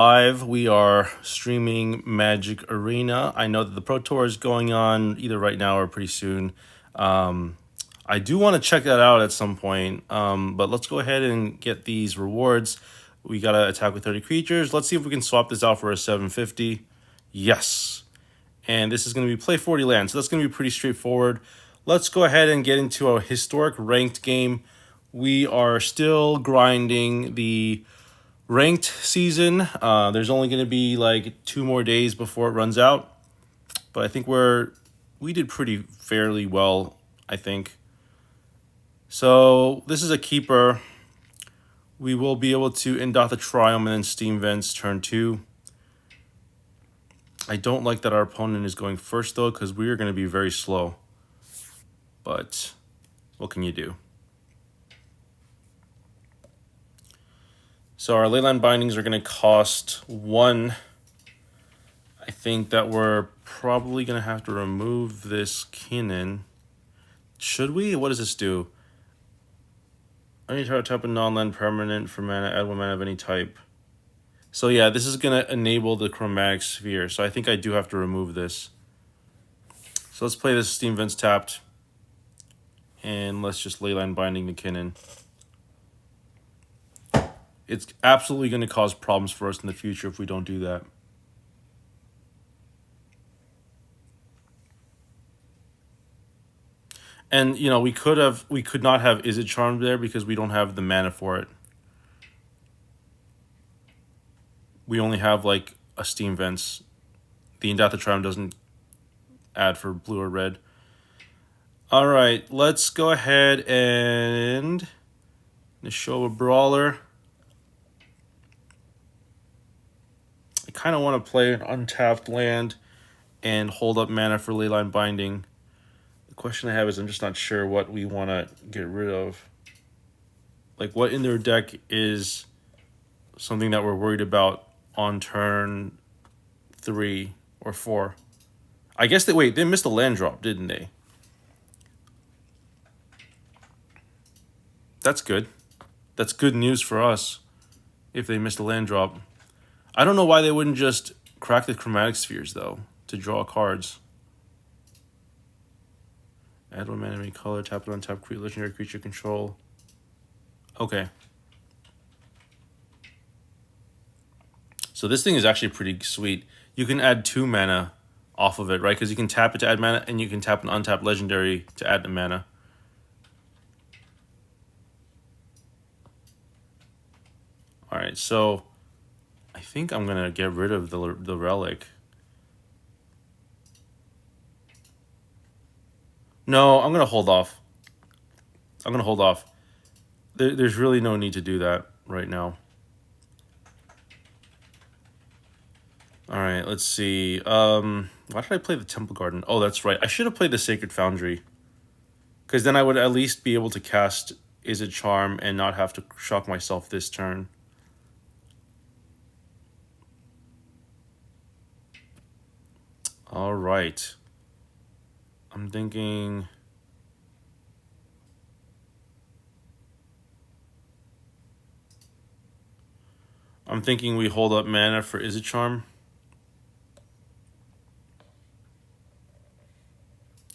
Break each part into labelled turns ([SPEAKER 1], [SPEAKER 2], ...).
[SPEAKER 1] Live, we are streaming Magic Arena. I know that the Pro Tour is going on either right now or pretty soon. I do want to check that out at some point, but let's go ahead and get these rewards. We got to attack with 30 creatures. Let's see if we can swap this out for a 750. Yes. And this is going to be play 40 lands, so that's going to be pretty straightforward. Let's go ahead and get into a historic ranked game. We are still grinding the ranked season. There's only going to be like 2 more days before it runs out, but I think we did pretty fairly well, I think. So this is a keeper. We will be able to Endotha Triumph and then Steam Vents turn 2. I don't like that our opponent is going first though, because we are going to be very slow. But what can you do? So our Leyline Bindings are going to cost 1. I think that we're probably going to have to remove this Kinnan. Should we? What does this do? I need to tap a non-land permanent for mana, add 1 mana of any type. So yeah, this is going to enable the Chromatic Sphere. So I think I do have to remove this. So let's play this Steam Vents tapped. And let's just Leyline Binding the Kinnan. It's absolutely going to cause problems for us in the future if we don't do that. And, you know, we could not have Is It Charmed there because we don't have the mana for it. We only have, like, a Steam Vents. The Endotha Triumph doesn't add for blue or red. All right, let's go ahead and show a Brawler. I kind of want to play an untapped land and hold up mana for Leyline Binding. The question I have is I'm just not sure what we want to get rid of. Like, what in their deck is something that we're worried about on turn 3 or 4? I guess they missed a land drop, didn't they? That's good. That's good news for us if they missed a land drop. I don't know why they wouldn't just crack the Chromatic Spheres, though, to draw cards. Add 1 mana, any color, tap it on tap, create legendary creature control. Okay. So this thing is actually pretty sweet. You can add 2 mana off of it, right? Because you can tap it to add mana, and you can tap an untapped legendary to add the mana. All right, so I think I'm gonna get rid of the relic. No, I'm gonna hold off. There's really no need to do that right now. All right, let's see. Why did I play the Temple Garden? Oh, that's right. I should have played the Sacred Foundry. Because then I would at least be able to cast Is It Charm and not have to shock myself this turn. All right. I'm thinking... we hold up mana for Is It Charm.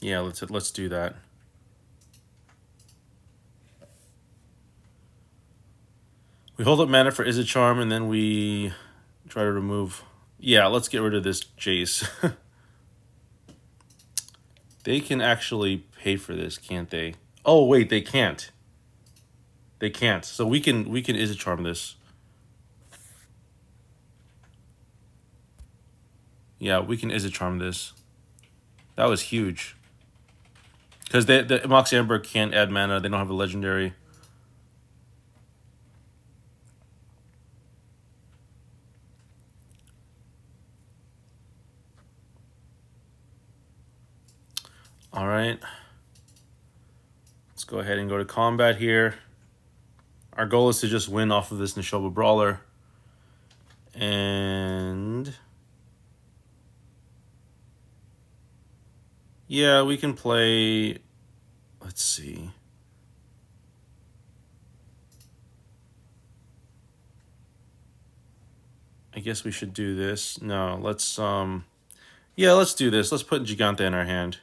[SPEAKER 1] Yeah, let's do that. We hold up mana for Is It Charm, and then we try to remove... Yeah, let's get rid of this Jace. They can actually pay for this, can't they? Oh, wait, they can't. They can't. So we can Is It Charm this. Yeah, we can Is It Charm this. That was huge. Because the Mox Amber can't add mana. They don't have a legendary. All right. Let's go ahead and go to combat here. Our goal is to just win off of this Neshoba Brawler. And... yeah, we can play... let's see. I guess we should do this. No, let's yeah, let's do this. Let's put Gigante in our hand.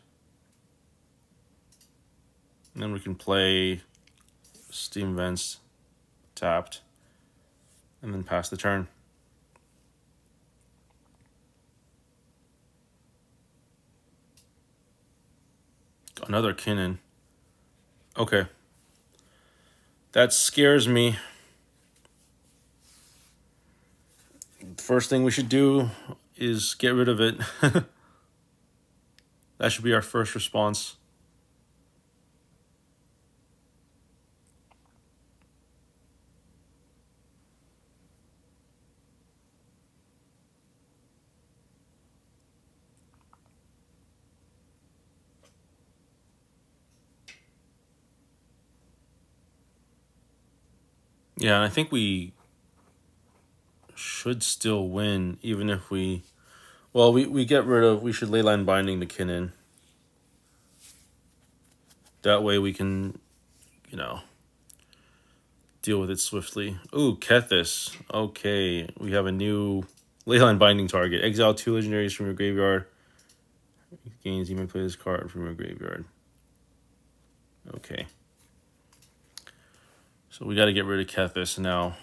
[SPEAKER 1] And then we can play Steam Vents tapped. And then pass the turn. Another Kinnan. Okay. That scares me. First thing we should do is get rid of it. That should be our first response. Yeah, and I think we should still win, even if we... Well, we get rid of... We should Leyline Binding the Kinnan. That way we can, you know, deal with it swiftly. Ooh, Kethis. Okay, we have a new Leyline Binding target. Exile 2 legendaries from your graveyard. Gains, you may play this card from your graveyard. Okay. So we got to get rid of Kethis now.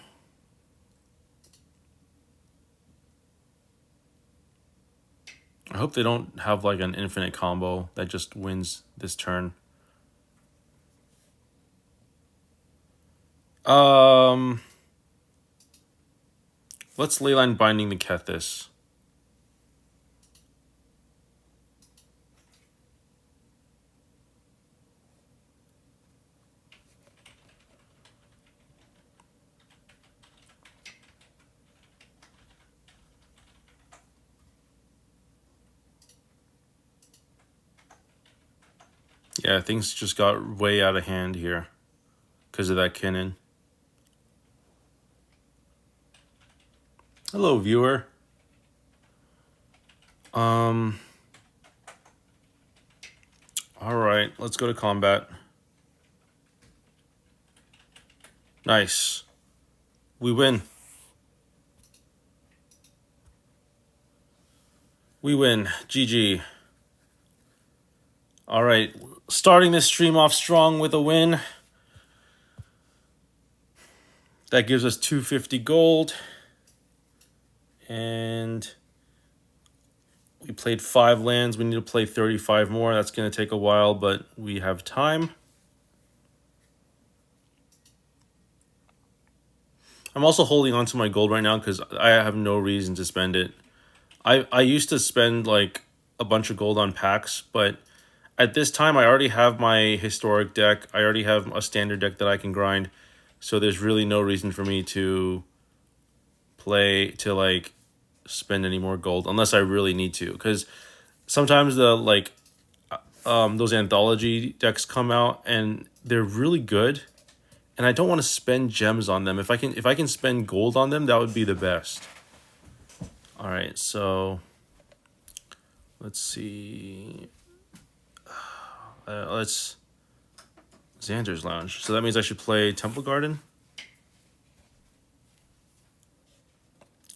[SPEAKER 1] I hope they don't have like an infinite combo that just wins this turn. Let's Leyline Binding the Kethis. Yeah, things just got way out of hand here because of that Kinnan. Hello, viewer. All right, let's go to combat. Nice. We win. We win. GG. All right, starting this stream off strong with a win. That gives us 250 gold. And we played 5 lands. We need to play 35 more. That's going to take a while, but we have time. I'm also holding on to my gold right now because I have no reason to spend it. I used to spend like a bunch of gold on packs, but at this time I already have my historic deck. I already have a standard deck that I can grind. So there's really no reason for me to like spend any more gold unless I really need to, because sometimes the like those anthology decks come out and they're really good and I don't want to spend gems on them. If I can spend gold on them, that would be the best. All right, so let's see. Let's Xander's Lounge. So that means I should play Temple Garden.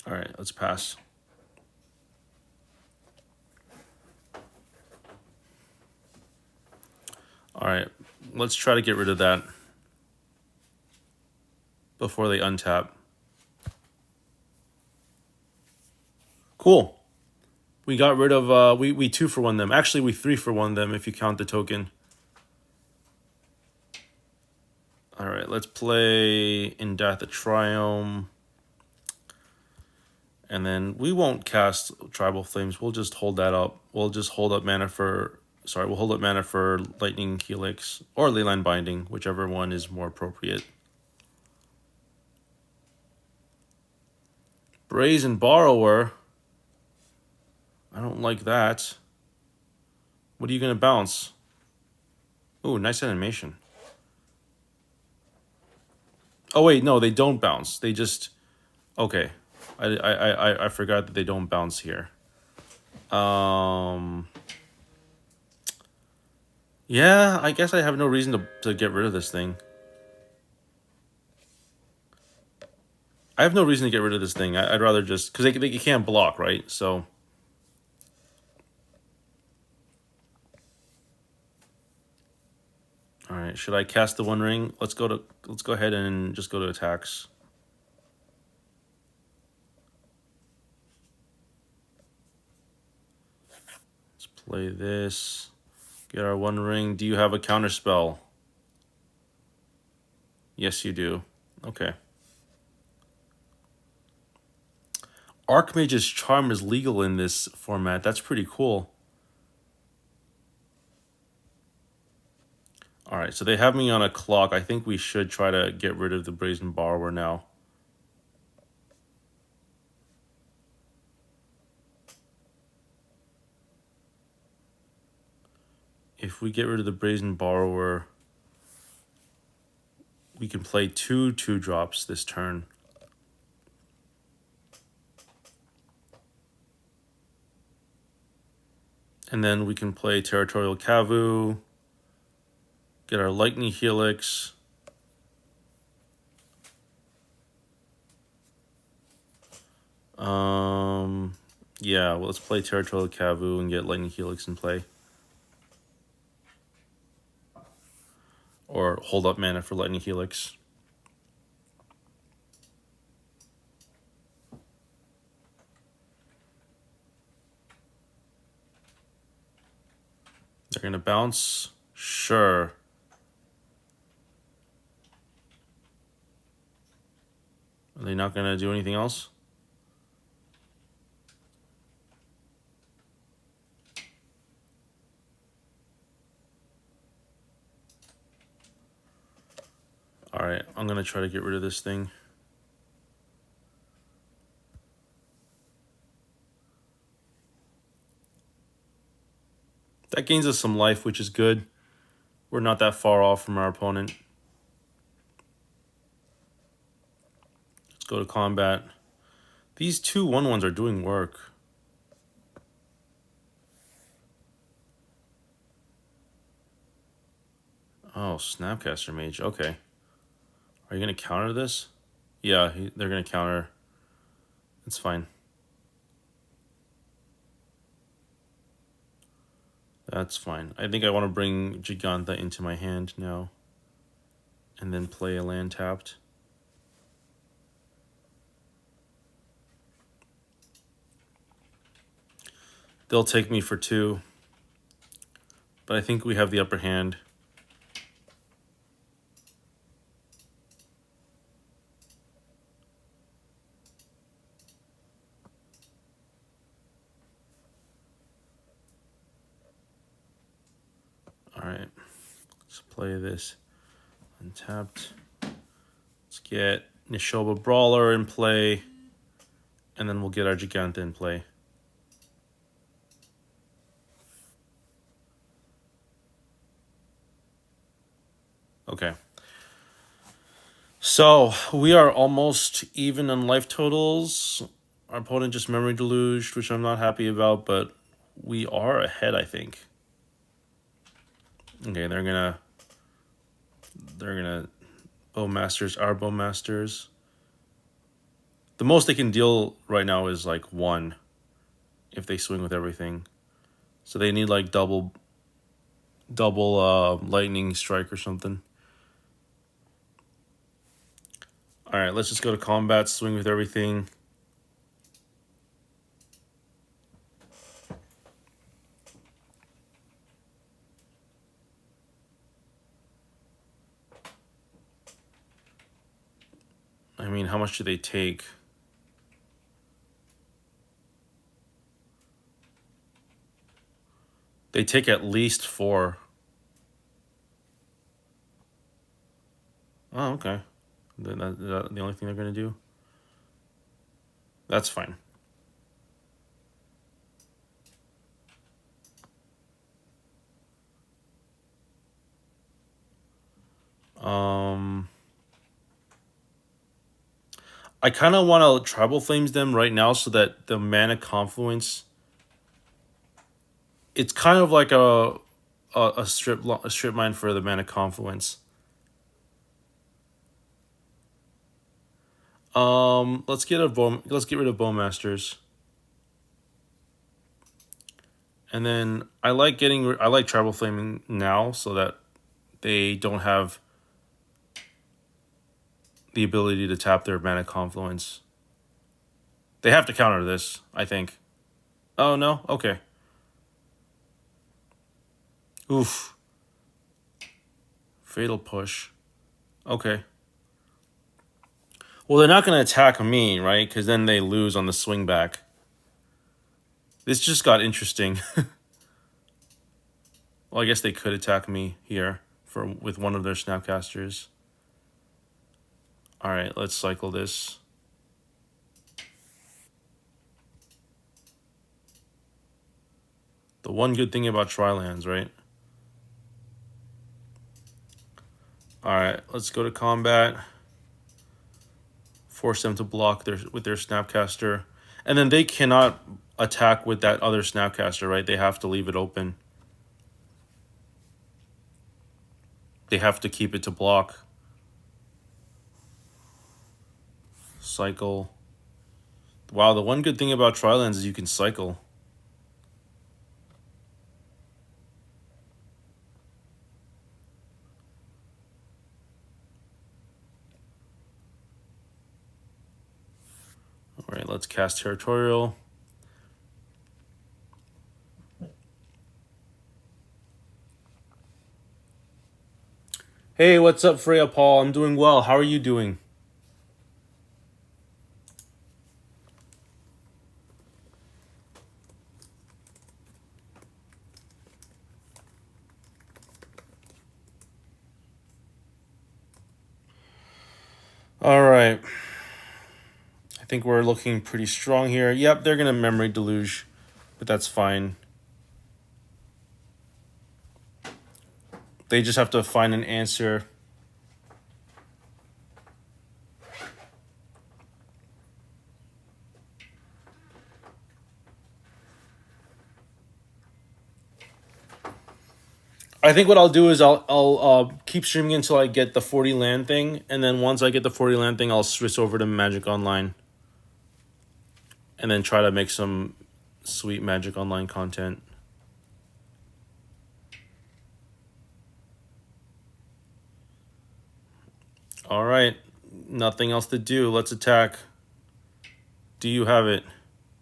[SPEAKER 1] All right, let's pass. All right, let's try to get rid of that before they untap. Cool. We got rid of, we 2-for-1 them. Actually, we 3-for-1 them if you count the token. All right, let's play In Death a Triome. And then we won't cast Tribal Flames. We'll just hold that up. We'll just hold up mana for... Sorry, we'll hold up mana for Lightning Helix or Leyline Binding, whichever one is more appropriate. Brazen Borrower. I don't like that. What are you going to bounce? Ooh, nice animation. Oh, wait, no, they don't bounce. They just... Okay. I forgot that they don't bounce here. Yeah, I guess I have no reason to get rid of this thing. I have no reason to get rid of this thing. I'd rather just because they can't block, right? So all right, should I cast the One Ring? Let's go ahead and just go to attacks. Let's play this. Get our One Ring. Do you have a counter spell? Yes, you do. Okay. Archmage's Charm is legal in this format. That's pretty cool. All right, so they have me on a clock. I think we should try to get rid of the Brazen Borrower now. If we get rid of the Brazen Borrower, we can play 2/2 this turn. And then we can play Territorial Kavu, get our Lightning Helix. Yeah, well, let's play Territorial Kavu and get Lightning Helix in play. Or hold up mana for Lightning Helix. They're going to bounce? Sure. Are they not going to do anything else? All right, I'm going to try to get rid of this thing. That gains us some life, which is good. We're not that far off from our opponent. Let's go to combat. These 2/1/1s are doing work. Oh, Snapcaster Mage. Okay. Are you going to counter this? Yeah, they're going to counter. It's fine. That's fine. I think I want to bring Giganta into my hand now. And then play a land tapped. They'll take me for 2. But I think we have the upper hand. All right, let's play this untapped. Let's get Nishoba Brawler in play, and then we'll get our Giganta in play. Okay. So we are almost even on life totals. Our opponent just memory deluged, which I'm not happy about, but we are ahead, I think. Okay, they're gonna Bowmasters, our Bowmasters. The most they can deal right now is like 1 if they swing with everything. So they need like double lightning strike or something. All right, let's just go to combat, swing with everything. I mean, how much do they take? They take at least 4. Oh, okay. That's the only thing they're going to do? That's fine. I kind of want to Tribal Flames them right now so that the mana confluence. It's kind of like a strip mine for the mana confluence. Let's get rid of Bowmasters. And then I like Tribal Flaming now so that they don't have the ability to tap their Mana Confluence. They have to counter this, I think. Oh, no? Okay. Oof. Fatal Push. Okay. Well, they're not going to attack me, right? Because then they lose on the swing back. This just got interesting. Well, I guess they could attack me here with one of their Snapcasters. All right, let's cycle this. The one good thing about Tri-lands, right? All right, let's go to combat. Force them to block with their Snapcaster. And then they cannot attack with that other Snapcaster, right? They have to leave it open. They have to keep it to block. Cycle. Wow, the one good thing about Tri-lands is you can cycle. All right, let's cast Territorial. Hey, what's up, Freya Paul? I'm doing well. How are you doing? All right. I think we're looking pretty strong here. Yep, they're going to Memory Deluge, but that's fine. They just have to find an answer. I think what I'll do is I'll keep streaming until I get the 40 land thing, and then once I get the 40 land thing, I'll switch over to Magic Online, and then try to make some sweet Magic Online content. All right, nothing else to do. Let's attack. Do you have it?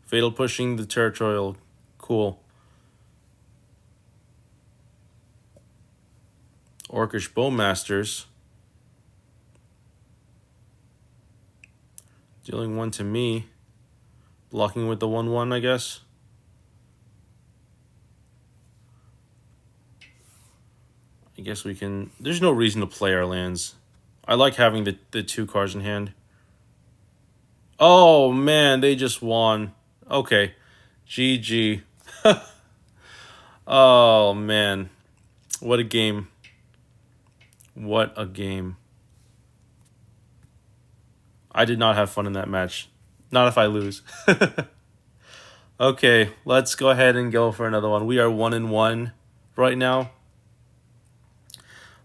[SPEAKER 1] Fatal Pushing the Territorial. Cool. Orcish Bowmasters. Dealing one to me. Blocking with the 1/1, I guess. I guess we can... There's no reason to play our lands. I like having the 2 cards in hand. Oh, man, they just won. Okay. GG. Oh, man. What a game. What a game. I did not have fun in that match. Not if I lose. Okay, let's go ahead and go for another one. We are 1-1 right now.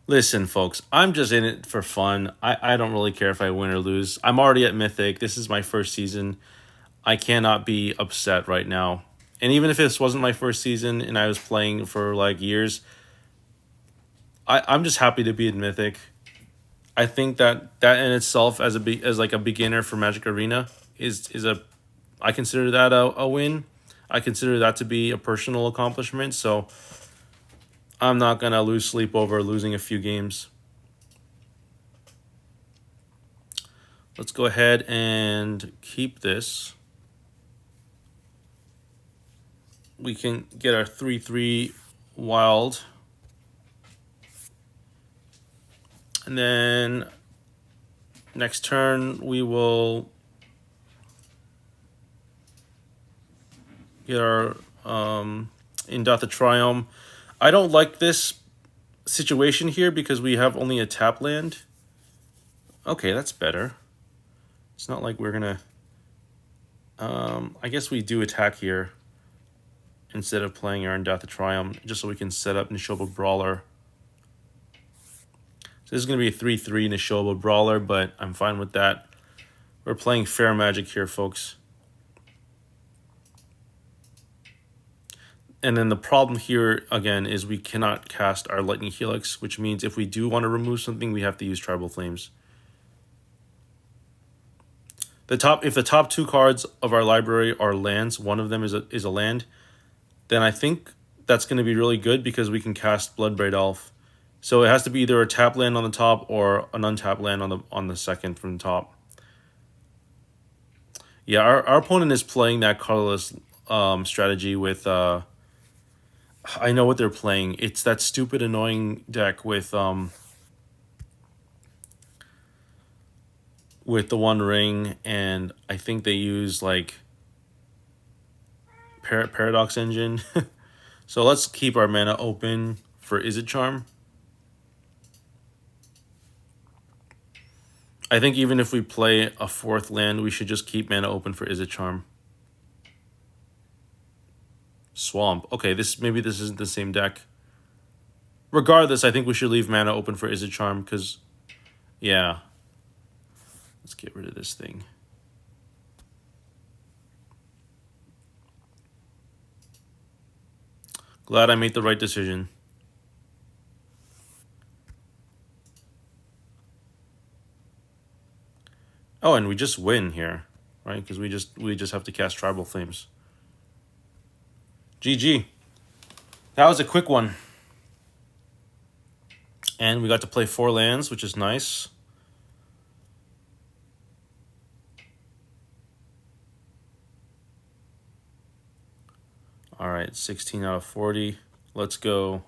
[SPEAKER 1] Listen, folks, I'm just in it for fun. I don't really care if I win or lose. I'm already at Mythic. This is my first season. I cannot be upset right now. And even if this wasn't my first season and I was playing for like years, I'm just happy to be in Mythic. I think that in itself as like a beginner for Magic Arena is I consider that a win. I consider that to be a personal accomplishment. So I'm not gonna lose sleep over losing a few games. Let's go ahead and keep this. We can get our 3/3 wild. And then next turn we will get our Indotha Triumph. I don't like this situation here because we have only a tap land. Okay, that's better. It's not like we're gonna... I guess we do attack here instead of playing our Indotha Triumph, just so we can set up Nishoba Brawler. So this is going to be a 3/3 Nishoba Brawler, but I'm fine with that. We're playing fair Magic here, folks. And then the problem here, again, is we cannot cast our Lightning Helix, which means if we do want to remove something, we have to use Tribal Flames. If the top 2 cards of our library are lands, one of them is a land, then I think that's going to be really good because we can cast Bloodbraid Elf. So it has to be either a tap land on the top or an untapped land on the second from the top. Yeah, our opponent is playing that colorless strategy with I know what they're playing. It's that stupid annoying deck with the One Ring, and I think they use like Paradox Engine. So let's keep our mana open for Izzet Charm. I think even if we play a 4th land, we should just keep mana open for Izzet Charm. Swamp. Okay, maybe this isn't the same deck. Regardless, I think we should leave mana open for Izzet Charm because, yeah. Let's get rid of this thing. Glad I made the right decision. Oh, and we just win here, right? Because we just have to cast Tribal Flames. GG. That was a quick one. And we got to play 4 lands, which is nice. All right, 16 out of 40. Let's go.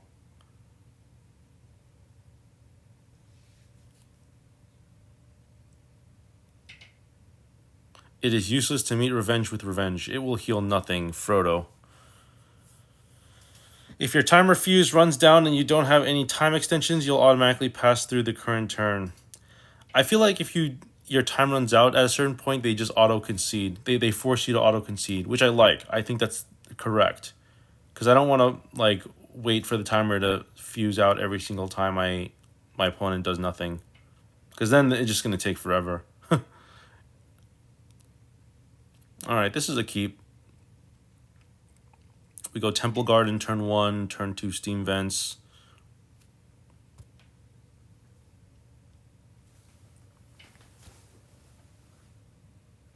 [SPEAKER 1] It is useless to meet revenge with revenge. It will heal nothing, Frodo. If your timer fuse runs down and you don't have any time extensions, you'll automatically pass through the current turn. I feel like if your time runs out at a certain point, they just auto-concede. They force you to auto-concede, which I like. I think that's correct. Because I don't want to like wait for the timer to fuse out every single time my opponent does nothing. Because then it's just going to take forever. Alright, this is a keep. We go Temple Garden turn 1, turn 2 Steam Vents.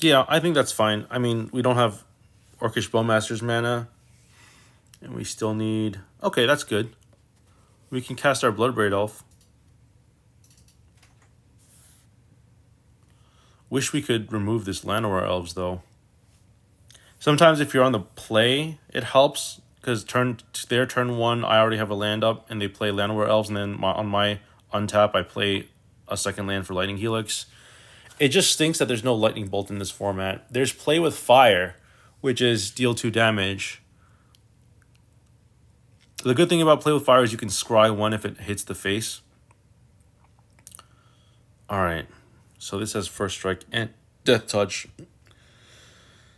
[SPEAKER 1] Yeah, I think that's fine. I mean, we don't have Orcish Bowmaster's mana. And we still need... Okay, that's good. We can cast our Bloodbraid Elf. Wish we could remove this Llanowar Elves, though. Sometimes if you're on the play, it helps. Because their turn 1, I already have a land up, and they play Llanowar Elves, and then on my untap, I play a second land for Lightning Helix. It just stinks that there's no Lightning Bolt in this format. There's Play with Fire, which is deal 2 damage. The good thing about Play with Fire is you can scry 1 if it hits the face. Alright, so this has First Strike and Death Touch.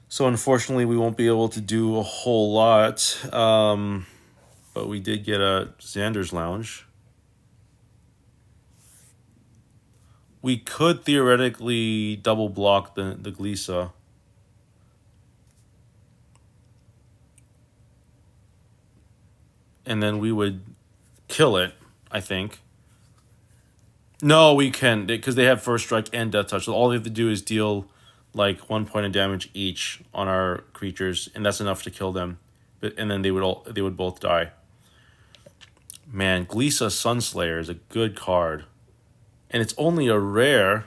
[SPEAKER 1] So unfortunately, we won't be able to do a whole lot. But we did get a Xander's Lounge. We could theoretically double block the Glisa. And then we would kill it, I think. No, we can, because they have First Strike and Death Touch. So all they have to do is deal like 1 point of damage each on our creatures, and that's enough to kill them. And then they would both die. Man, Glisa Sunslayer is a good card. And it's only a rare.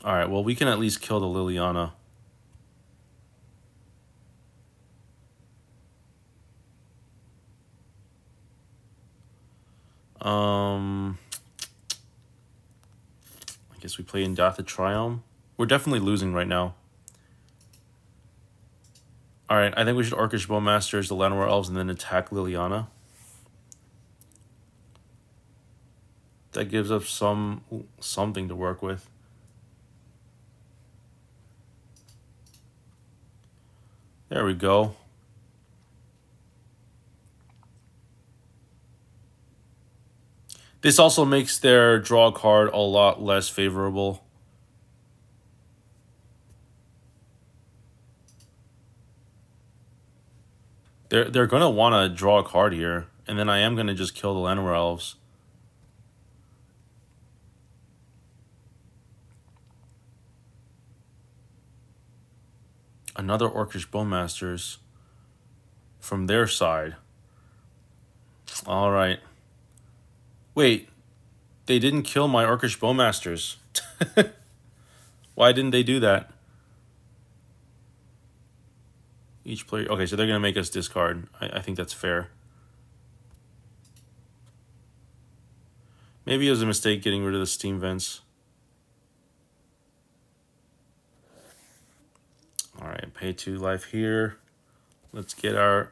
[SPEAKER 1] Alright, well, we can at least kill the Liliana. I guess we play Indatha Triumph. We're definitely losing right now. Alright, I think we should Orcish Bowmasters the Llanowar Elves and then attack Liliana. That gives us something to work with. There we go. This also makes their draw card a lot less favorable. They're gonna want to draw a card here, and then I am gonna just kill the Llanowar Elves. Another Orcish Bowmasters from their side. All right. Wait, they didn't kill my Orcish Bowmasters. Why didn't they do that? Each player... Okay, so they're going to make us discard. I think that's fair. Maybe it was a mistake getting rid of the steam vents. All right, pay 2 life here. Let's get our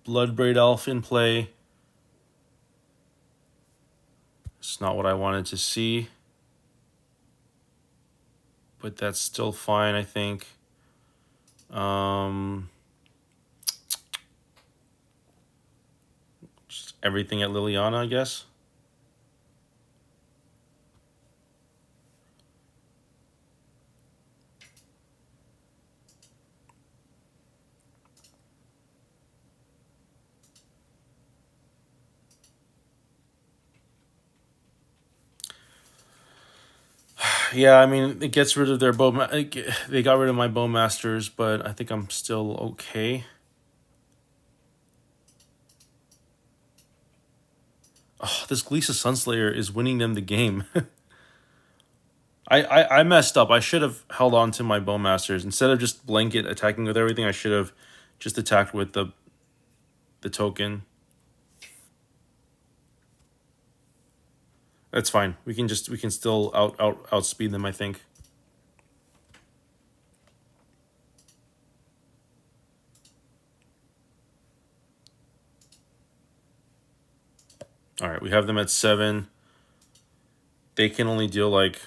[SPEAKER 1] Bloodbraid Elf in play. It's not what I wanted to see. But that's still fine, I think. Just everything at Liliana, I guess. Yeah, I mean, it gets rid of their they got rid of my Bowmasters, but I think I'm still okay. Oh, this Gleesa Sunslayer is winning them the game. I messed up. I should have held on to my Bowmasters. Instead of just blanket attacking with everything, I should have just attacked with the token. That's fine. We can still outspeed them, I think. All right, we have them at 7. They can only deal like...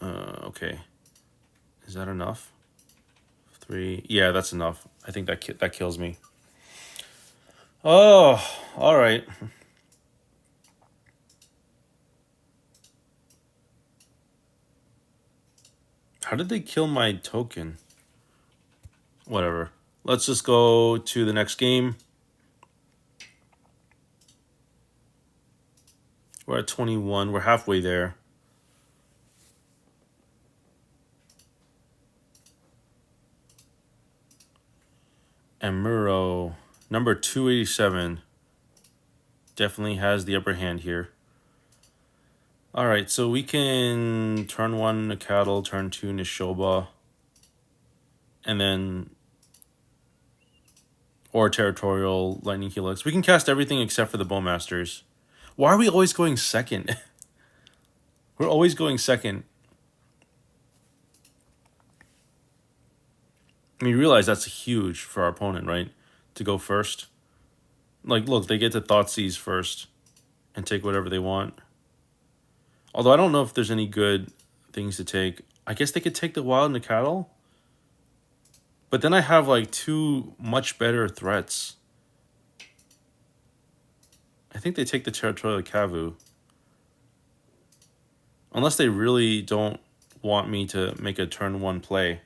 [SPEAKER 1] okay. Is that enough? 3. Yeah, that's enough. I think that kills me. Oh, all right. How did they kill my token? Whatever. Let's just go to the next game. We're at 21. We're halfway there. And Muro, number 287, definitely has the upper hand here. All right, so we can turn 1 Nacatl, turn 2 Nishoba, and then... or Territorial, Lightning Helix. We can cast everything except for the Bowmasters. Why are we always going second? We're always going second. I mean, you realize that's huge for our opponent, right? To go first. Like, look, they get to Thoughtseize first and take whatever they want. Although I don't know if there's any good things to take. I guess they could take the Wild Nacatl. But then I have, like, 2 much better threats. I think they take the Territorial Kavu. Unless they really don't want me to make a turn 1 play.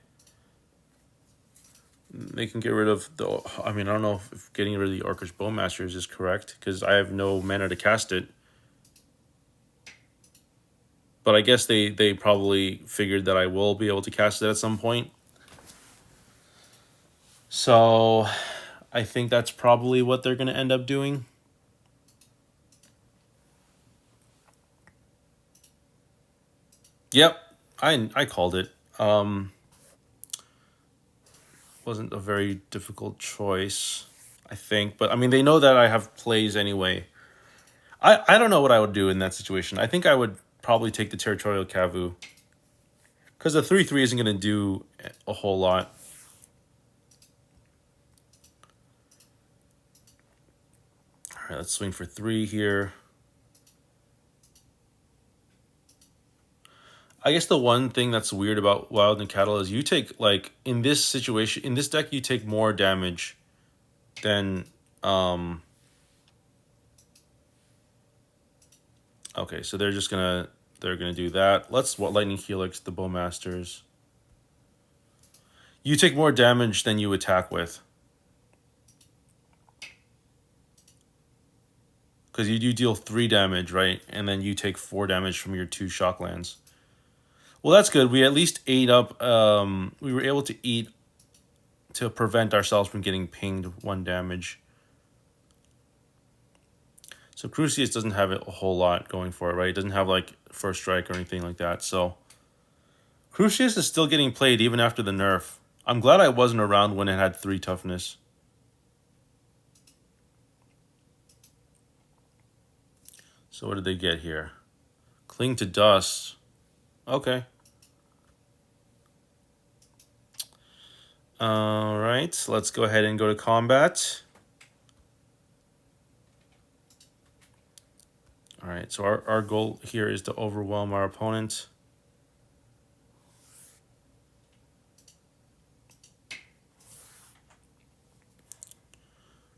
[SPEAKER 1] They can get rid of the... I mean, I don't know if getting rid of the Orcish Bowmasters is correct, because I have no mana to cast it. But I guess they probably figured that I will be able to cast it at some point. So I think that's probably what they're going to end up doing. Yep, I called it. Wasn't a very difficult choice, I think. But, I mean, they know that I have plays anyway. I don't know what I would do in that situation. I think I would probably take the Territorial Kavu. Because the 3/3 isn't going to do a whole lot. All right, let's swing for 3 here. I guess the one thing that's weird about Wild Nacatl is you take, like, in this situation, in this deck, you take more damage than Okay, so they're gonna do that. Let's lightning helix the bowmasters. You take more damage than you attack with. Because you do deal 3 damage, right? And then you take 4 damage from your 2 shocklands. Well, that's good. We at least ate up. We were able to eat to prevent ourselves from getting pinged 1 damage. So Crucius doesn't have a whole lot going for it, right? It doesn't have like first strike or anything like that. So Crucius is still getting played even after the nerf. I'm glad I wasn't around when it had 3 toughness. So what did they get here? Cling to dust. Okay. All right, so let's go ahead and go to combat. All right, so our goal here is to overwhelm our opponent.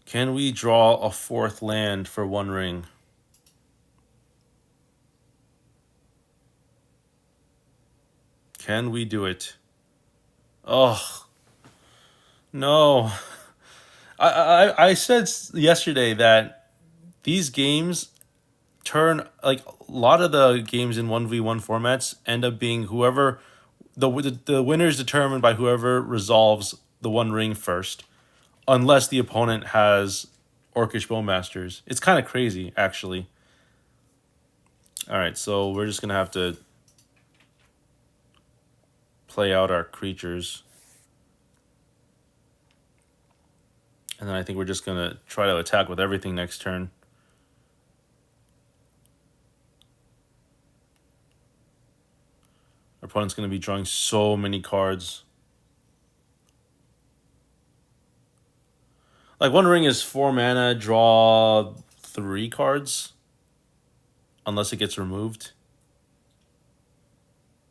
[SPEAKER 1] Can we draw a 4th land for 1 ring? Can we do it? Oh, no. I said yesterday that these games turn, like, a lot of the games in 1v1 formats end up being whoever, the winner is determined by whoever resolves the 1 ring first, unless the opponent has Orcish Bowmasters. It's kind of crazy, actually. All right, so we're just going to have to play out our creatures. And then I think we're just going to try to attack with everything next turn. Our opponent's going to be drawing so many cards. Like, 1 ring is 4 mana, draw 3 cards. Unless it gets removed.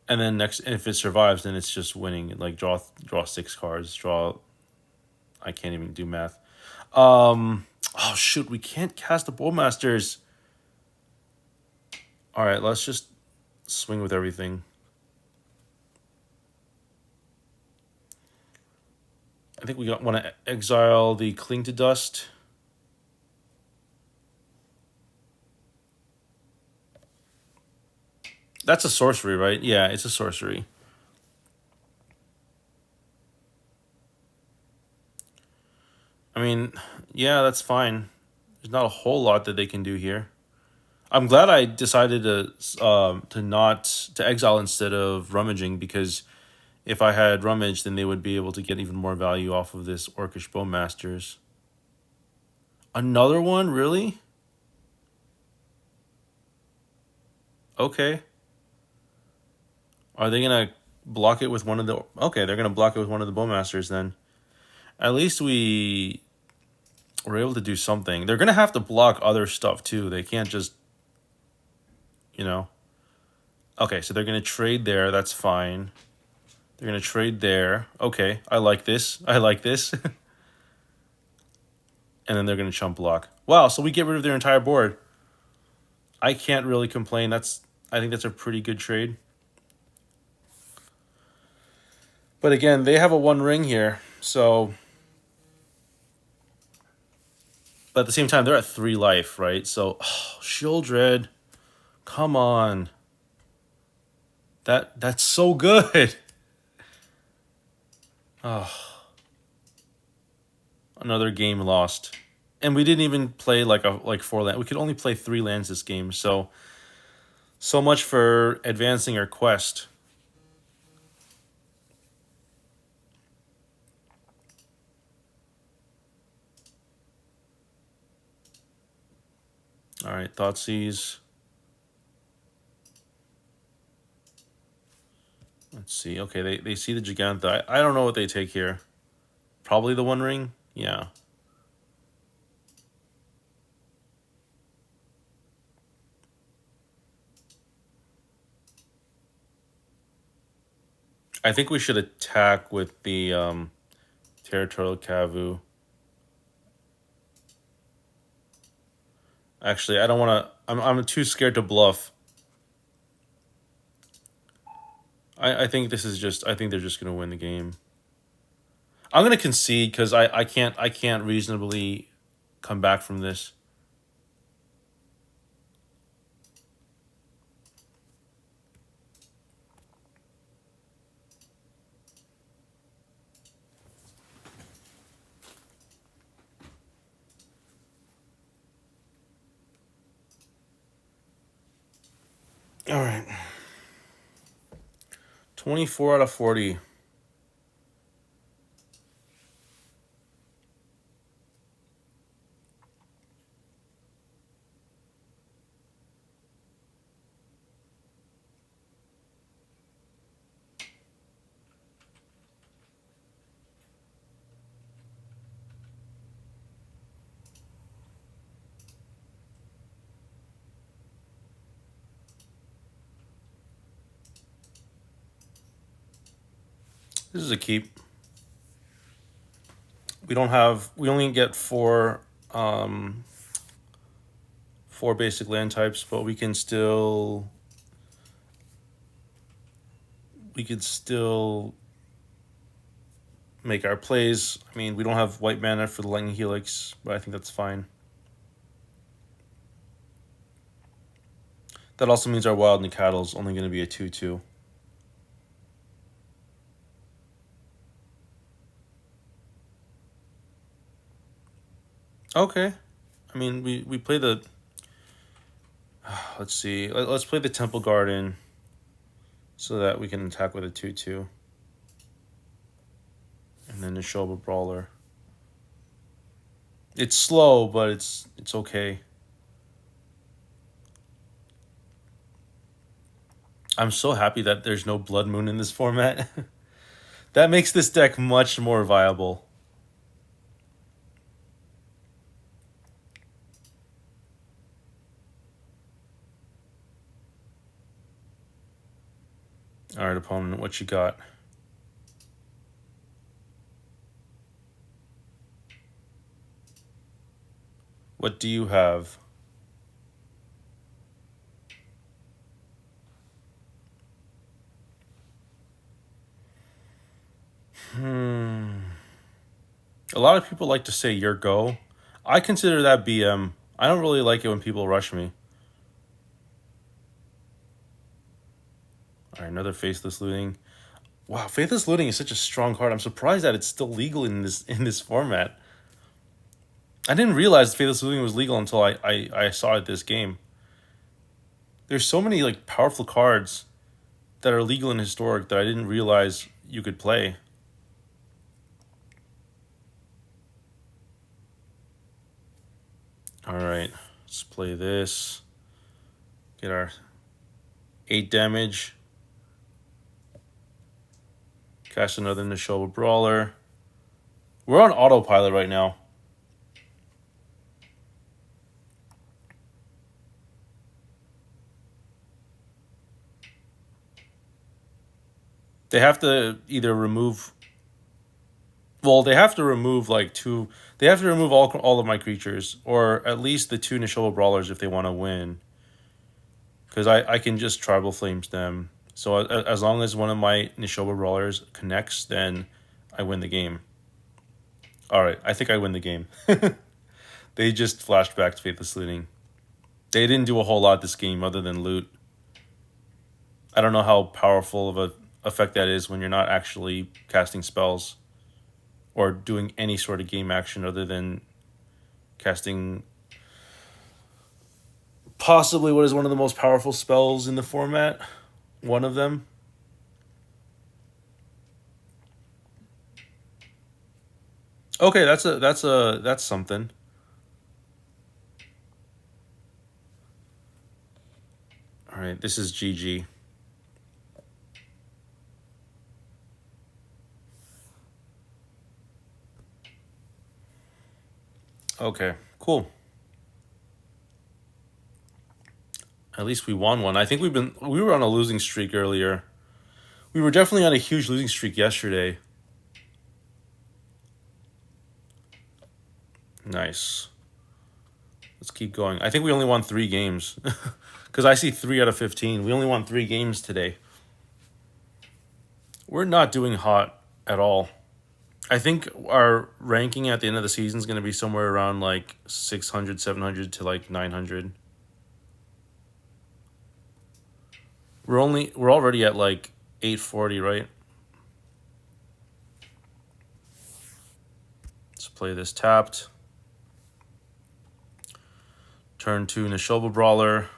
[SPEAKER 1] And then next, if it survives, then it's just winning. Like, draw 6 cards. I can't even do math. Oh, shoot, we can't cast the Bowmasters. All right, let's just swing with everything. I think we want to exile the Cling to Dust. That's a sorcery, right? Yeah, it's a sorcery. I mean, yeah, that's fine. There's not a whole lot that they can do here. I'm glad I decided to exile instead of rummaging, because if I had rummage, then they would be able to get even more value off of this Orcish Bowmasters. Another one, really? Okay. Are they gonna block it with one of the? Okay, they're gonna block it with one of the Bowmasters then. At least we were able to do something. They're gonna have to block other stuff too. They can't just, you know. Okay, so they're gonna trade there. That's fine. They're gonna trade there. Okay, I like this. I like this. And then they're gonna chump block. Wow, so we get rid of their entire board. I can't really complain. I think that's a pretty good trade. But again, they have a 1 ring here, so. But at the same time, they're at 3 life, right? So, Shieldred, come on. That's so good. Oh, another game lost, and we didn't even play like 4 land. We could only play 3 lands this game. So much for advancing our quest. All right, Thoughtseize. Let's see. Okay, they see the Gigantha. I don't know what they take here. Probably the 1 ring? Yeah. I think we should attack with the Territorial Kavu. Actually, I don't want to. I'm too scared to bluff. I think this is just. I think they're just gonna win the game. I'm gonna concede because I can't reasonably come back from this. All right. 24 out of 40. This is a keep. We don't have. We only get four basic land types, but we can still. We could still make our plays. I mean, we don't have white mana for the Lightning Helix, but I think that's fine. That also means our Wild Nicatl is only going to be a 2/2. Okay. I mean, we play the. Let's see. Let's play the Temple Garden so that we can attack with a 2/2. And then the Shoba Brawler. It's slow, but it's okay. I'm so happy that there's no Blood Moon in this format. That makes this deck much more viable. All right, opponent, what you got? What do you have? A lot of people like to say your go. I consider that BM. I don't really like it when people rush me. All right, another Faithless Looting. Wow, Faithless Looting is such a strong card. I'm surprised that it's still legal in this format. I didn't realize Faithless Looting was legal until I saw it this game. There's so many like powerful cards that are legal in Historic that I didn't realize you could play. All right, let's play this. Get our 8 damage. Cast another Nishoba Brawler. We're on autopilot right now. They have to either remove. Well, they have to remove like two. They have to remove all of my creatures, or at least the 2 Nishoba Brawlers if they want to win. Because I can just Tribal Flames them. So as long as one of my Nishoba Brawlers connects, then I win the game. All right, I think I win the game. They just flashed back to Faithless Looting. They didn't do a whole lot this game other than loot. I don't know how powerful of a effect that is when you're not actually casting spells or doing any sort of game action other than casting possibly what is one of the most powerful spells in the format. One of them. Okay, that's something. All right, this is GG. Okay, cool. At least we won one. I think we were on a losing streak earlier. We were definitely on a huge losing streak yesterday. Nice. Let's keep going. I think we only won 3 games. Because I see 3 out of 15. We only won 3 games today. We're not doing hot at all. I think our ranking at the end of the season is going to be somewhere around like 600, 700 to like 900. We're already at like 840, right? Let's play this tapped. Turn to Neshoba Brawler.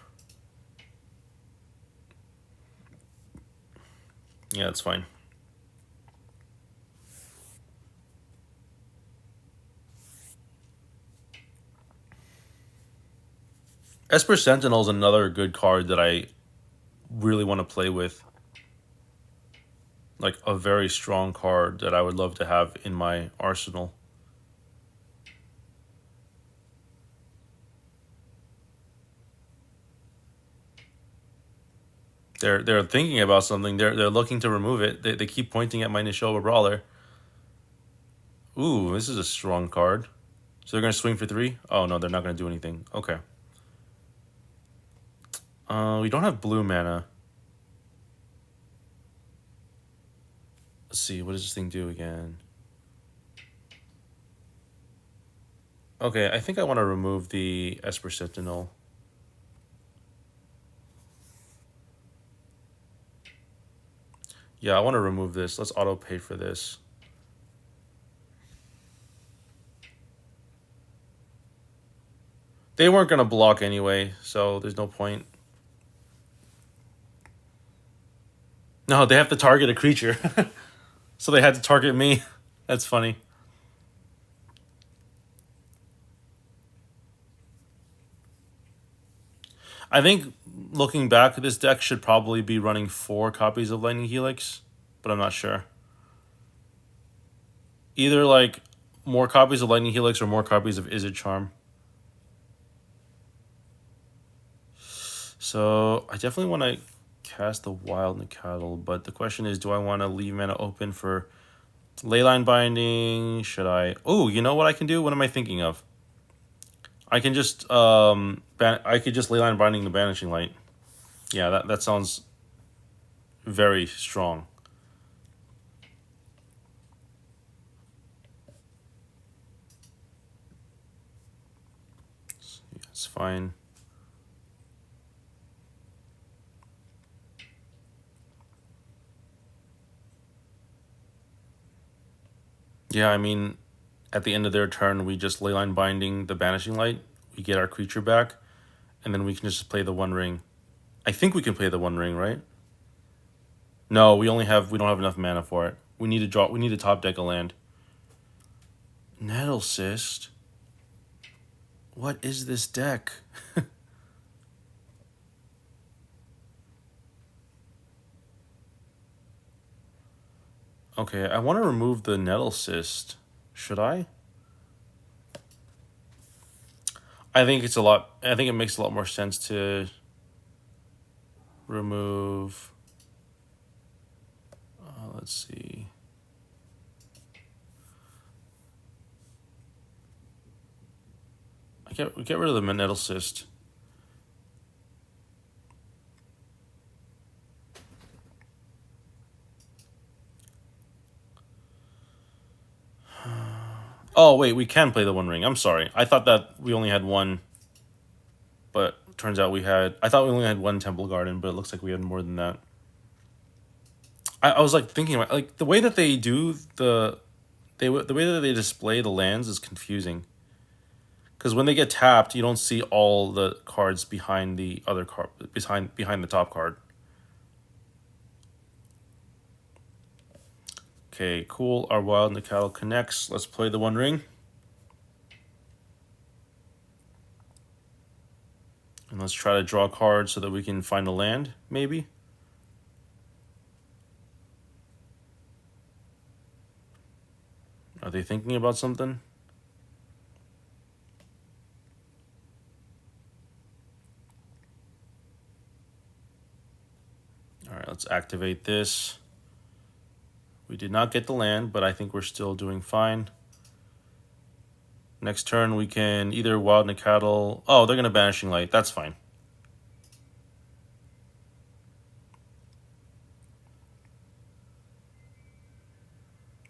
[SPEAKER 1] Yeah, that's fine. Esper Sentinel is another good card that I really want to play with. Like a very strong card that I would love to have in my arsenal. They're thinking about something. They're looking to remove it. They keep pointing at my Neshoba Brawler. Ooh, this is a strong card. So they're gonna swing for 3? Oh no, they're not gonna do anything. Okay. We don't have blue mana. Let's see, what does this thing do again? Okay, I think I want to remove the Esper Sentinel. Yeah, I want to remove this. Let's auto pay for this. They weren't going to block anyway, so there's no point. No, they have to target a creature. So they had to target me. That's funny. I think looking back, this deck should probably be running 4 copies of Lightning Helix, but I'm not sure. Either like more copies of Lightning Helix or more copies of Izzet Charm. So I definitely want to cast the Wild Nacatl, but the question is, do I want to leave mana open for Leyline Binding? Should I? Oh, you know what I can do? What am I thinking of? I can just I could just Leyline Binding the Banishing Light. Yeah, that sounds very strong. It's fine. Yeah, I mean, at the end of their turn, we just Leyline Binding the Banishing Light. We get our creature back, and then we can just play the One Ring. I think we can play the One Ring, right? No, we don't have enough mana for it. We need to draw. We need to top deck a land. Nettle Cyst. What is this deck? Okay, I want to remove the Nettle Cyst. Should I? I think it's a lot. I think it makes a lot more sense to remove. Let's see. We get rid of the Nettle Cyst. Oh wait, we can play the One Ring. I'm sorry. I thought that we only had one, but turns out we had. I thought we only had one Temple Garden, but it looks like we had more than that. I was like thinking about like the way that they do the way that they display the lands is confusing. Because when they get tapped, you don't see all the cards behind the other card behind the top card. Okay, cool. Our Wild Nacatl connects. Let's play the One Ring. And let's try to draw a card so that we can find a land, maybe. Are they thinking about something? All right, let's activate this. We did not get the land, but I think we're still doing fine. Next turn we can either Wild Nacatl. Oh, they're gonna Banishing Light. That's fine.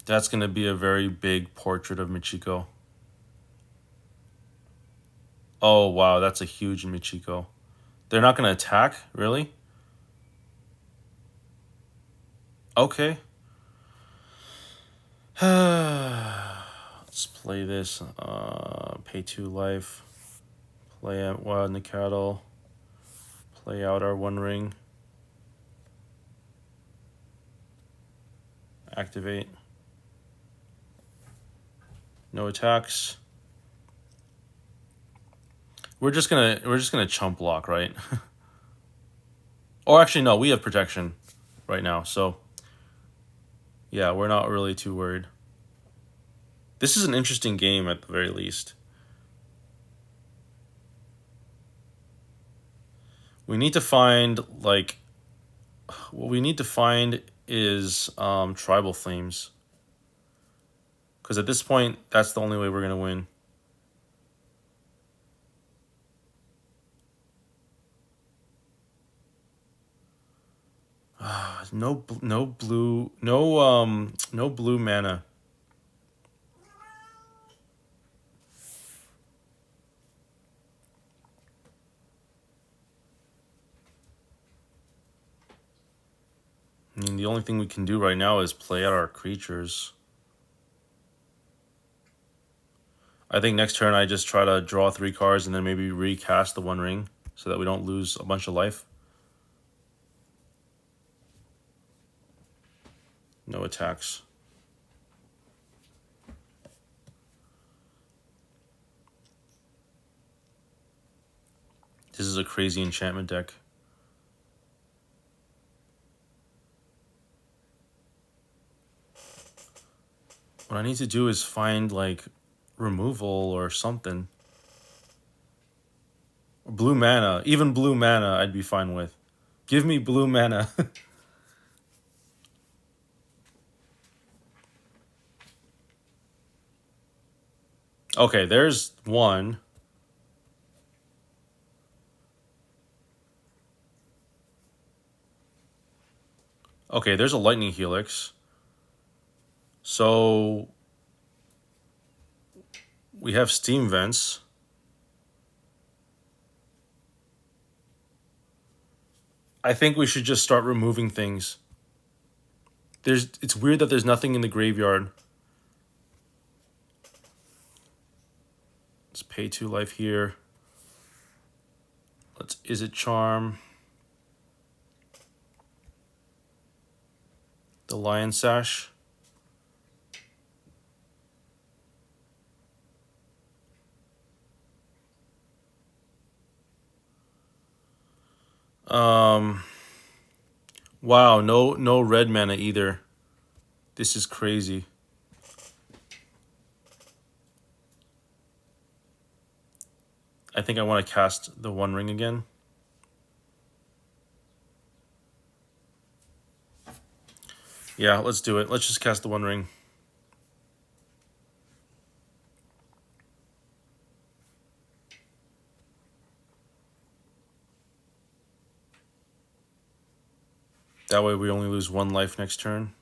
[SPEAKER 1] That's gonna be a very big portrait of Michiko. Oh wow, that's a huge Michiko. They're not gonna attack, really? Okay. Let's play this. Pay 2 life. Play out Wild Nacatl. Play out our One Ring. Activate. No attacks. We're just gonna chump block, right? Or actually no, we have protection right now, so yeah, we're not really too worried. This is an interesting game at the very least. We need to find like what we need to find is tribal flames. Because at this point, that's the only way we're gonna win. No blue, no blue mana. I mean, the only thing we can do right now is play out our creatures. I think next turn I just try to draw 3 cards and then maybe recast the One Ring so that we don't lose a bunch of life. No attacks. This is a crazy enchantment deck. What I need to do is find like removal or something. Blue mana. Even blue mana I'd be fine with. Give me blue mana. Okay, there's one. Okay, there's a lightning helix. So we have steam vents. I think we should just start removing things. It's weird that there's nothing in the graveyard. Let's pay 2 life here. Let's Izzet Charm. The Lion Sash. Wow, no red mana either. This is crazy. I think I want to cast the One Ring again. Yeah, let's do it. Let's just cast the One Ring. That way we only lose 1 life next turn.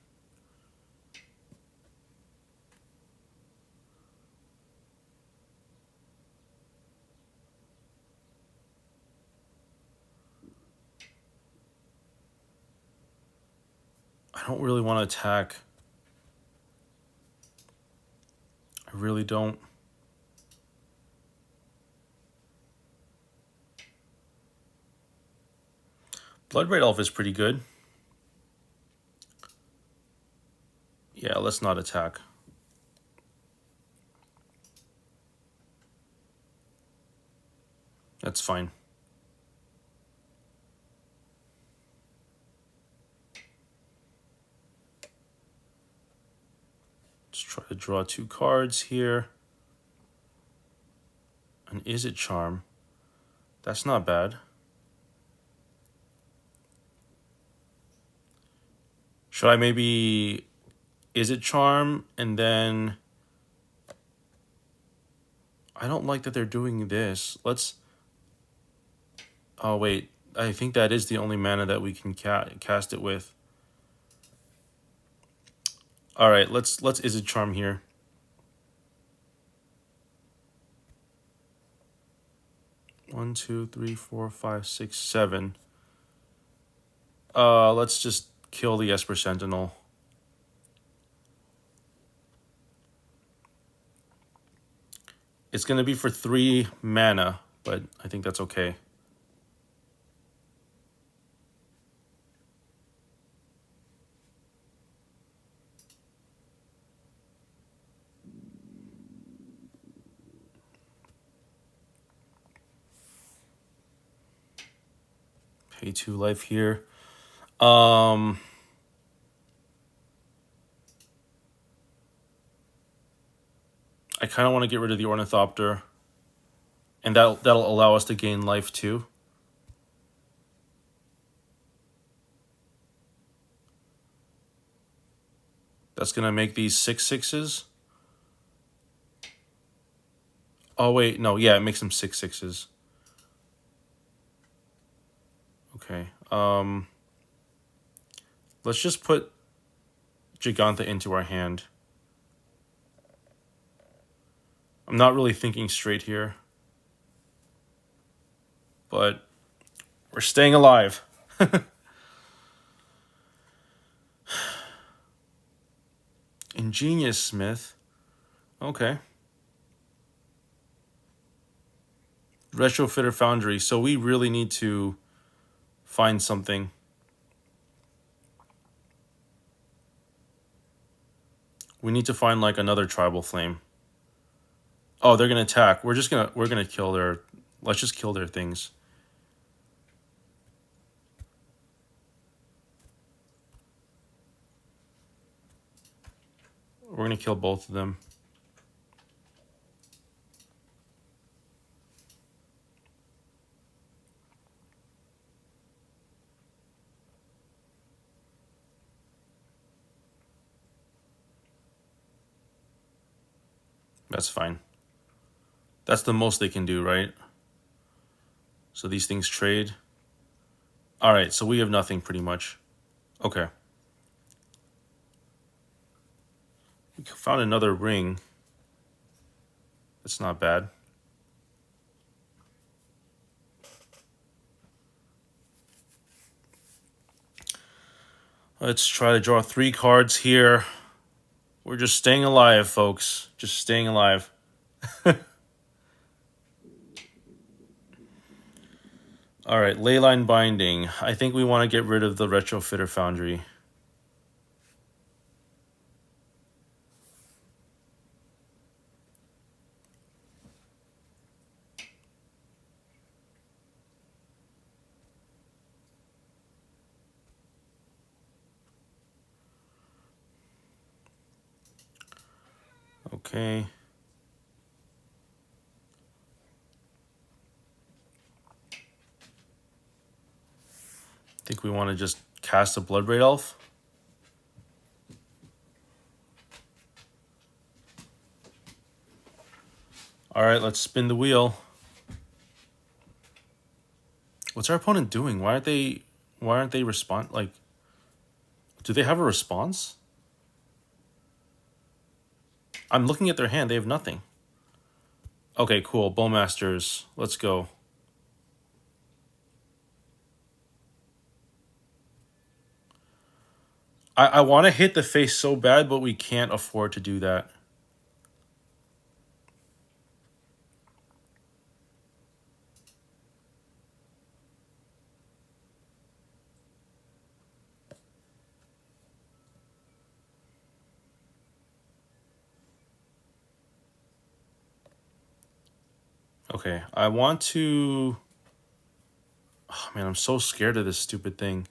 [SPEAKER 1] I don't really want to attack. I really don't. Bloodbraid Elf is pretty good. Yeah, let's not attack. That's fine. Let's try to draw 2 cards here. An Izzet Charm. That's not bad. Should I maybe Izzet Charm and then I don't like that they're doing this. Let's... Oh, wait. I think that is the only mana that we can cast it with. All right, let's Izzet Charm here. One, two, three, four, five, six, seven. Let's just kill the Esper Sentinel. It's gonna be for 3 mana, but I think that's okay. Pay 2 life here. I kind of want to get rid of the Ornithopter, and that'll allow us to gain life too. That's gonna make these 6/6s. Oh wait, no, yeah, it makes them 6/6s. Okay. Let's just put Giganta into our hand. I'm not really thinking straight here, but we're staying alive. Ingenious Smith. Okay. Retrofitter Foundry. So we really need to find something. We need to find like another tribal flame. Oh, they're gonna attack. We're gonna kill their... Let's just kill their things. We're gonna kill both of them. That's fine. That's the most they can do, right? So these things trade. All right, so we have nothing pretty much. Okay. We found another ring. That's not bad. Let's try to draw 3 cards here. We're just staying alive, folks. Just staying alive. All right, Leyline Binding. I think we want to get rid of the Retrofitter Foundry. Okay. I think we want to just cast a Bloodbraid Elf. All right, let's spin the wheel. What's our opponent doing? Why aren't they respond? Like, do they have a response? I'm looking at their hand. They have nothing. Okay, cool. Bowmasters. Let's go. I want to hit the face so bad, but we can't afford to do that. Okay, I want to... Oh, man, I'm so scared of this stupid thing.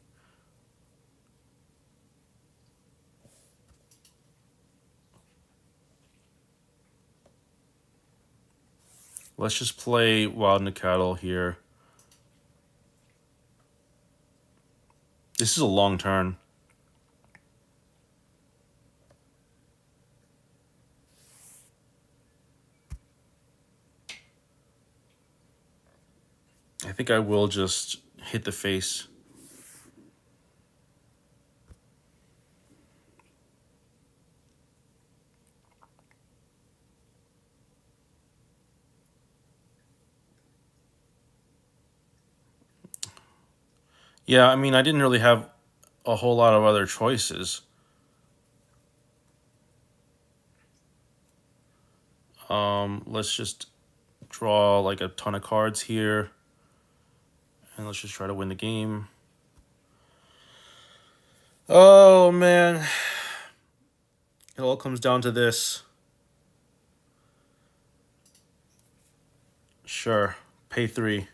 [SPEAKER 1] Let's just play Wild Nicatl here. This is a long turn. think I will just hit the face. Yeah, I mean, I didn't really have a whole lot of other choices. Let's just draw like a ton of cards here. And let's just try to win the game. Oh, man. It all comes down to this. Sure. Pay 3.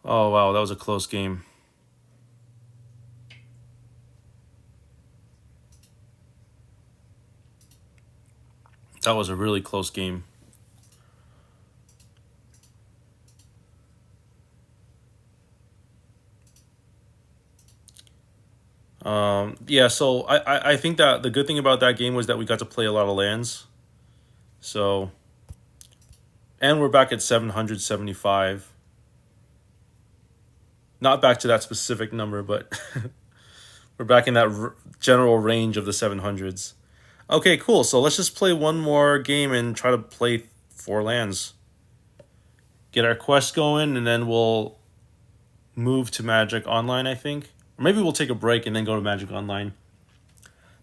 [SPEAKER 1] Oh, wow. That was a close game. That was a really close game. Yeah, so I think that the good thing about that game was that we got to play a lot of lands. So, and we're back at 775. Not back to that specific number, but we're back in that general range of the 700s. Okay, cool. So let's just play one more game and try to play 4 lands. Get our quest going, and then we'll move to Magic Online, I think. Or maybe we'll take a break and then go to Magic Online.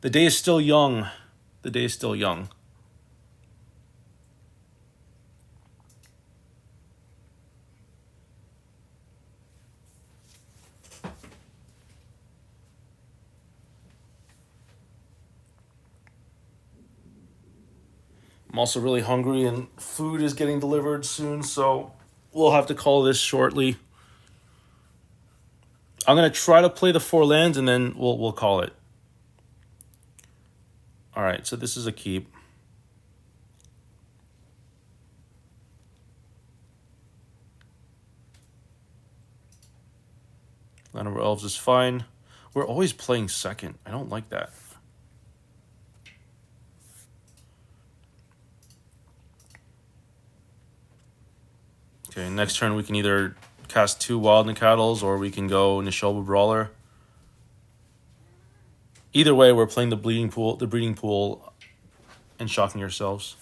[SPEAKER 1] The day is still young. The day is still young. I'm also really hungry and food is getting delivered soon, so we'll have to call this shortly. I'm going to try to play the 4 lands and then we'll call it. All right, so this is a keep. Land of Elves is fine. We're always playing second. I don't like that. Okay, next turn we can either cast 2 Wild Nacatls or we can go Nishoba Brawler. Either way, we're playing the breeding pool, and shocking ourselves.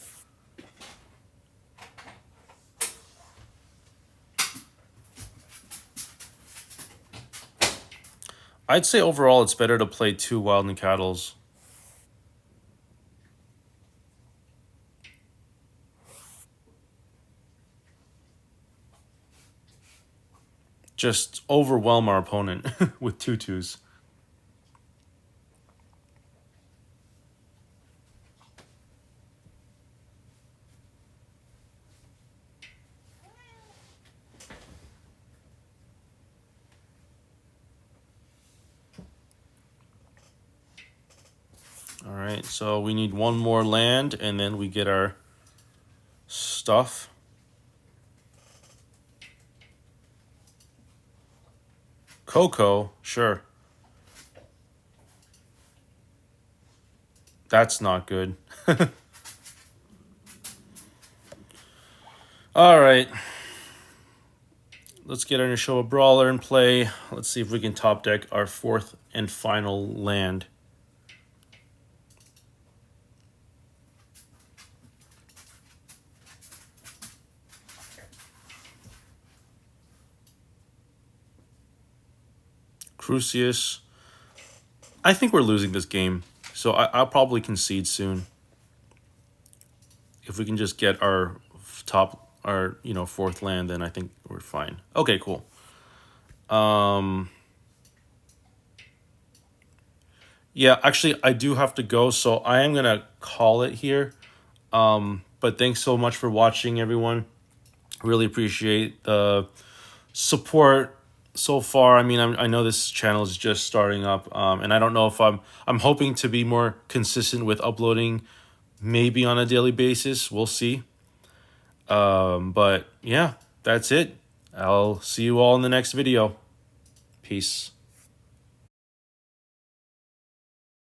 [SPEAKER 1] I'd say overall it's better to play 2 Wild Nacatls. Just overwhelm our opponent with 2/2s. All right, so we need one more land and then we get our stuff. Coco, sure. That's not good. All right. Let's get our Nishoba Brawler in play. Let's see if we can top deck our 4th and final land. Crucius. I think we're losing this game, so I'll probably concede soon. If we can just get our 4th land, then I think we're fine. Okay, cool. Yeah, actually, I do have to go, so I am gonna call it here. But thanks so much for watching, everyone. Really appreciate the support so far. I mean, I know this channel is just starting up, and I don't know if I'm hoping to be more consistent with uploading, maybe on a daily basis. We'll see. But yeah, that's it. I'll see you all in the next video. Peace.